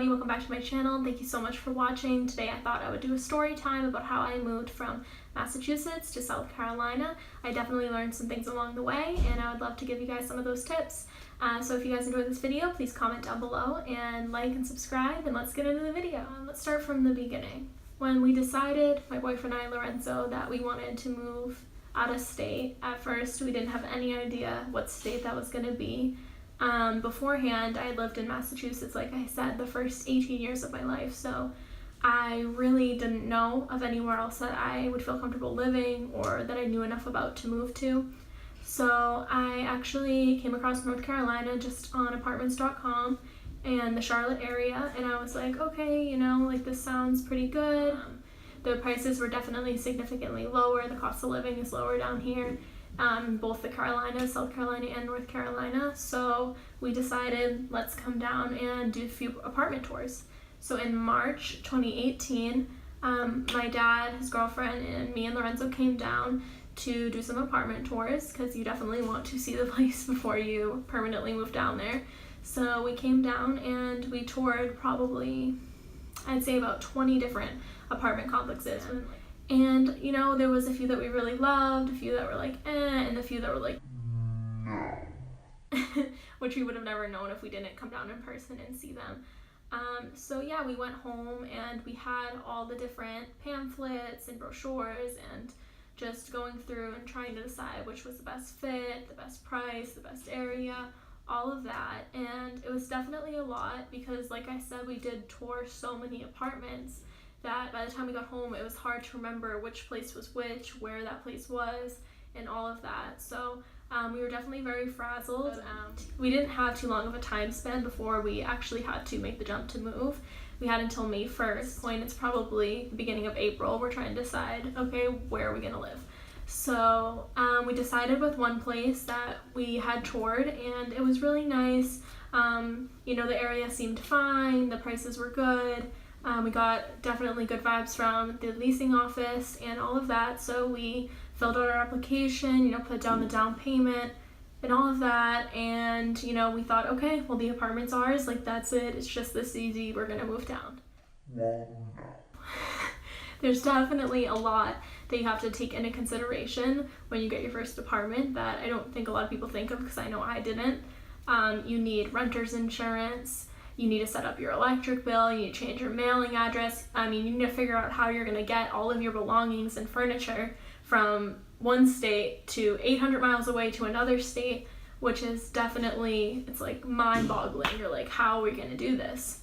everybody, welcome back to my channel. Thank you so much for watching. Today I thought I would do a story time about how I moved from Massachusetts to South Carolina. I definitely learned some things along the way and I would love to give you guys some of those tips. So if you guys enjoyed this video, please comment down below and like and subscribe, and let's get into the video. Let's start from the beginning. When we decided, my boyfriend and I, Lorenzo, that we wanted to move out of state, at first we didn't have any idea what state that was going to be. Beforehand, I had lived in Massachusetts, like I said, the first 18 years of my life, so I really didn't know of anywhere else that I would feel comfortable living or that I knew enough about to move to. So I actually came across North Carolina just on apartments.com and the Charlotte area, and I was like, okay, you know, like this sounds pretty good. The prices were definitely significantly lower. The cost of living is lower down here. Both the Carolinas, South Carolina and North Carolina. So we decided, let's come down and do a few apartment tours. So in March 2018, my dad, his girlfriend, and me and Lorenzo came down to do some apartment tours because you definitely want to see the place before you permanently move down there. So we came down and we toured probably, I'd say about 20 different apartment complexes. And, you know, there was a few that we really loved, a few that were like, and a few that were like, no. Which we would have never known if we didn't come down in person and see them. So yeah, we went home and we had all the different pamphlets and brochures and just going through and trying to decide which was the best fit, the best price, the best area, all of that. And it was definitely a lot because, like I said, we did tour so many apartments that by the time we got home, it was hard to remember which place was which, where that place was, and all of that. So we were definitely very frazzled. We didn't have too long of a time span before we actually had to make the jump to move. We had until May 1st. At this point, it's probably the beginning of April. We're trying to decide, okay, where are we gonna live? So we decided with one place that we had toured, and it was really nice. You know, the area seemed fine, the prices were good. We got definitely good vibes from the leasing office and all of that, so we filled out our application, you know, put down the down payment and all of that, and, you know, we thought, okay, well, the apartment's ours, like, that's it, it's just this easy, we're gonna move down. There's definitely a lot that you have to take into consideration when you get your first apartment that I don't think a lot of people think of, because I know I didn't. You need renter's insurance. You need to set up your electric bill, you need to change your mailing address. I mean, you need to figure out how you're going to get all of your belongings and furniture from one state to 800 miles away to another state, which is definitely, it's like mind-boggling. You're like, how are we going to do this?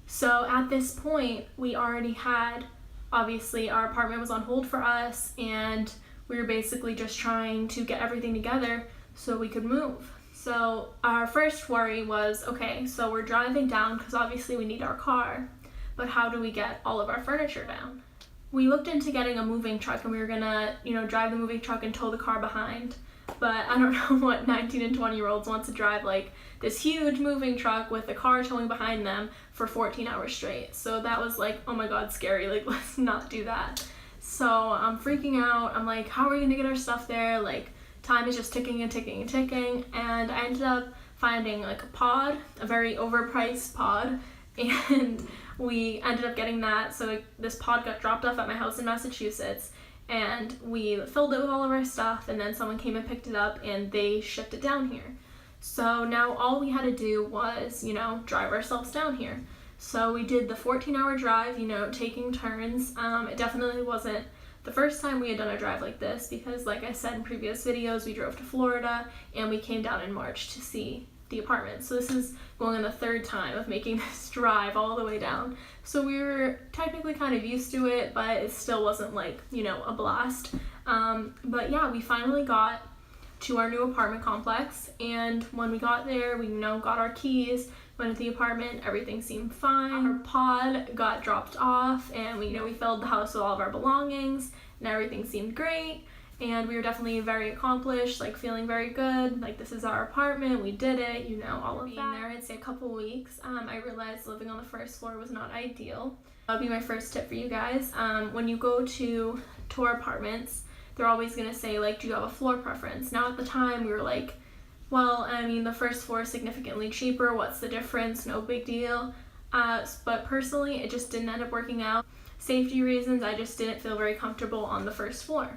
So at this point, we already had, obviously, our apartment was on hold for us, and we were basically just trying to get everything together so we could move. So our first worry was, okay, so we're driving down because obviously we need our car, but how do we get all of our furniture down? We looked into getting a moving truck, and we were gonna, you know, drive the moving truck and tow the car behind, but I don't know what 19 and 20-year-olds want to drive like this huge moving truck with the car towing behind them for 14 hours straight. So that was like, oh my god, scary, like let's not do that. So I'm freaking out. I'm like, how are we gonna get our stuff there? Like, time is just ticking and ticking and ticking, and I ended up finding like a pod, a very overpriced pod, and we ended up getting that. So this pod got dropped off at my house in Massachusetts, and we filled it with all of our stuff, and then someone came and picked it up and they shipped it down here. So now all we had to do was, you know, drive ourselves down here. So we did the 14-hour drive, you know, taking turns. It definitely wasn't the first time we had done a drive like this because, like I said in previous videos, we drove to Florida and we came down in March to see the apartment. So this is going on the third time of making this drive all the way down. So we were technically kind of used to it, but it still wasn't like, you know, a blast. But yeah, we finally got to our new apartment complex, and when we got there, we, you know, got our keys, went to the apartment, everything seemed fine. Our pod got dropped off, and we, you know, we filled the house with all of our belongings, and everything seemed great, and we were definitely very accomplished, like feeling very good, like this is our apartment, we did it, you know, all of that. Being there, I'd say a couple weeks, I realized living on the first floor was not ideal. That would be my first tip for you guys. When you go to tour apartments, they're always gonna say, like, do you have a floor preference? Now at the time, we were like, well, I mean, the first floor is significantly cheaper, what's the difference, no big deal. But personally, it just didn't end up working out. Safety reasons, I just didn't feel very comfortable on the first floor.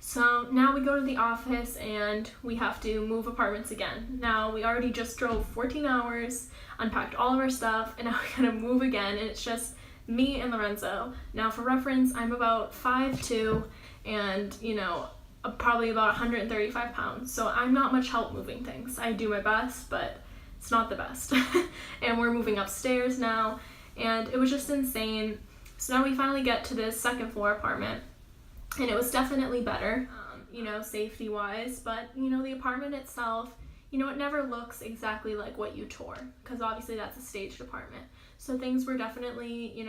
So now we go to the office and we have to move apartments again. Now we already just drove 14 hours, unpacked all of our stuff, and now we gotta move again, and it's just me and Lorenzo. Now for reference, I'm about 5'2", and probably about 135 pounds. So I'm not much help moving things. I do my best, but it's not the best. And we're moving upstairs now, and it was just insane. So now we finally get to this second floor apartment, and it was definitely better, safety wise, but the apartment itself, it never looks exactly like what you tour, because obviously that's a staged apartment. So things were definitely,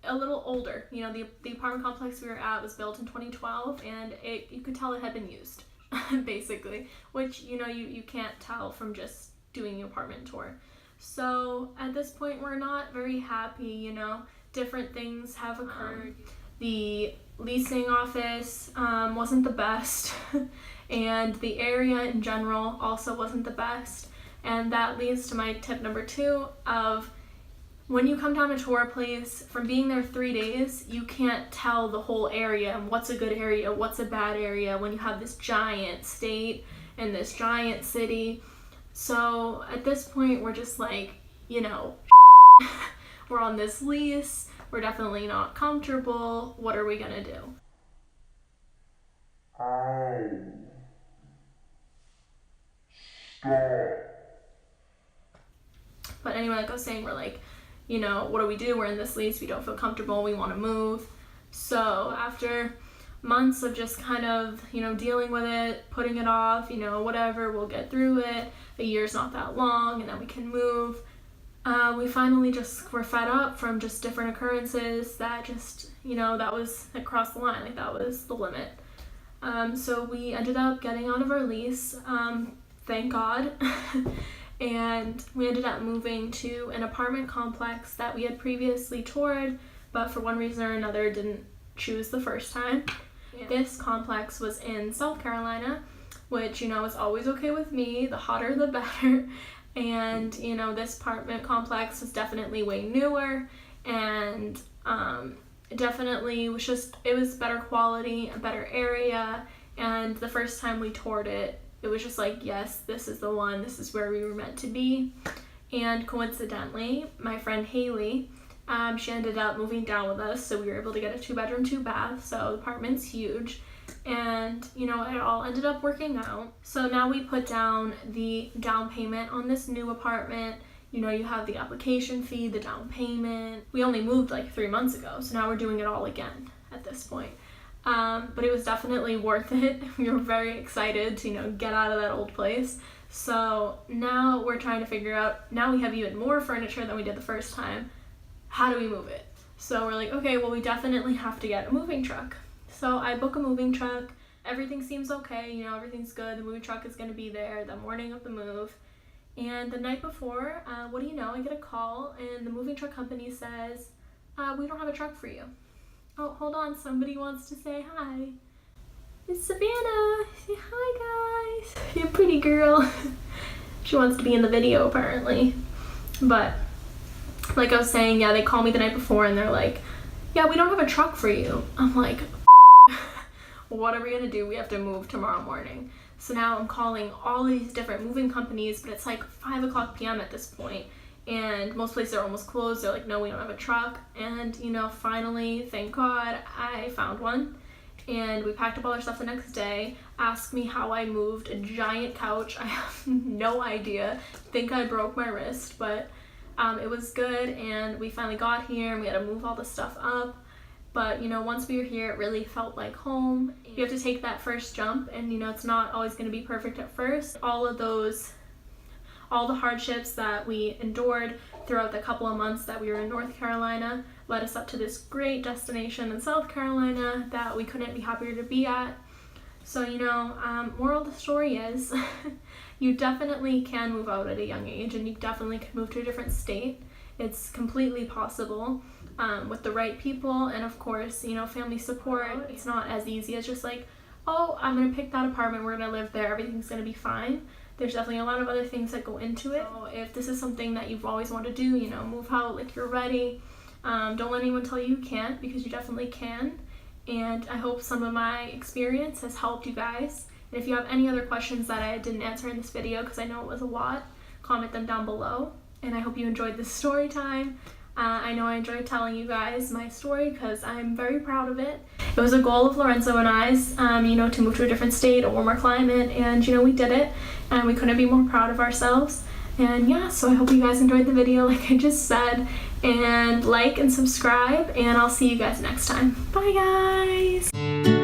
a little older. The apartment complex we were at was built in 2012, and you could tell it had been used, basically, which, you can't tell from just doing the apartment tour. So at this point, we're not very happy, different things have occurred. The leasing office wasn't the best, and the area in general also wasn't the best. And that leads to my tip number 2 of, when you come down to tour a place, from being there 3 days, you can't tell the whole area and what's a good area, what's a bad area, when you have this giant state and this giant city. So at this point, we're just like, we're on this lease, we're definitely not comfortable, what are we gonna do? But anyway, like I was saying, we're like, what do we do? We're in this lease, we don't feel comfortable, we want to move. So after months of just kind of, dealing with it, putting it off, whatever, we'll get through it. A year's not that long, and then we can move. We finally were fed up from just different occurrences that just, that crossed the line, like that was the limit. So we ended up getting out of our lease, thank God. And we ended up moving to an apartment complex that we had previously toured, but for one reason or another didn't choose the first time. Yeah. This complex was in South Carolina, which, is always okay with me. The hotter, the better. And, this apartment complex was definitely way newer, and definitely it was better quality, a better area. And the first time we toured it, it was just like, yes, this is the one, this is where we were meant to be. And coincidentally, my friend Haley, she ended up moving down with us, so we were able to get a 2-bedroom, 2-bath, so the apartment's huge. And, it all ended up working out. So now we put down the down payment on this new apartment. You have the application fee, the down payment. We only moved like 3 months ago, so now we're doing it all again at this point. But it was definitely worth it. We were very excited to, get out of that old place. So now we're trying to figure out, now we have even more furniture than we did the first time. How do we move it? So we're like, okay, well, we definitely have to get a moving truck. So I book a moving truck. Everything seems okay, everything's good. The moving truck is going to be there the morning of the move. And the night before, what do you know, I get a call, and the moving truck company says, we don't have a truck for you. Oh, hold on, somebody wants to say hi. It's Savannah. Say hi, guys. You're a pretty girl. She wants to be in the video, apparently. But, like I was saying, yeah, they call me the night before, and they're like, yeah, we don't have a truck for you. I'm like, what are we gonna do? We have to move tomorrow morning. So now I'm calling all of these different moving companies, but it's like 5:00 p.m. at this point, and most places are almost closed. They're like, no, we don't have a truck. And finally, thank God, I found one, and we packed up all our stuff the next day. Asked me how I moved a giant couch. I have no idea. Think I broke my wrist, but it was good, and we finally got here, and we had to move all the stuff up. But, once we were here, it really felt like home. You have to take that first jump, and, it's not always going to be perfect at first. All the hardships that we endured throughout the couple of months that we were in North Carolina led us up to this great destination in South Carolina that we couldn't be happier to be at. So, moral of the story is, you definitely can move out at a young age, and you definitely can move to a different state. It's completely possible. With the right people, and of course, family support. It's not as easy as just like, oh, I'm gonna pick that apartment, we're gonna live there, everything's gonna be fine. There's definitely a lot of other things that go into it. So if this is something that you've always wanted to do, you know, move out like you're ready. Don't let anyone tell you you can't, because you definitely can. And I hope some of my experience has helped you guys. And if you have any other questions that I didn't answer in this video, because I know it was a lot, comment them down below. And I hope you enjoyed this story time. I know I enjoyed telling you guys my story because I'm very proud of it. It was a goal of Lorenzo and I's, you know, to move to a different state, a warmer climate, and you know, we did it, and we couldn't be more proud of ourselves. And yeah, so I hope you guys enjoyed the video like I just said, and like and subscribe, and I'll see you guys next time. Bye guys!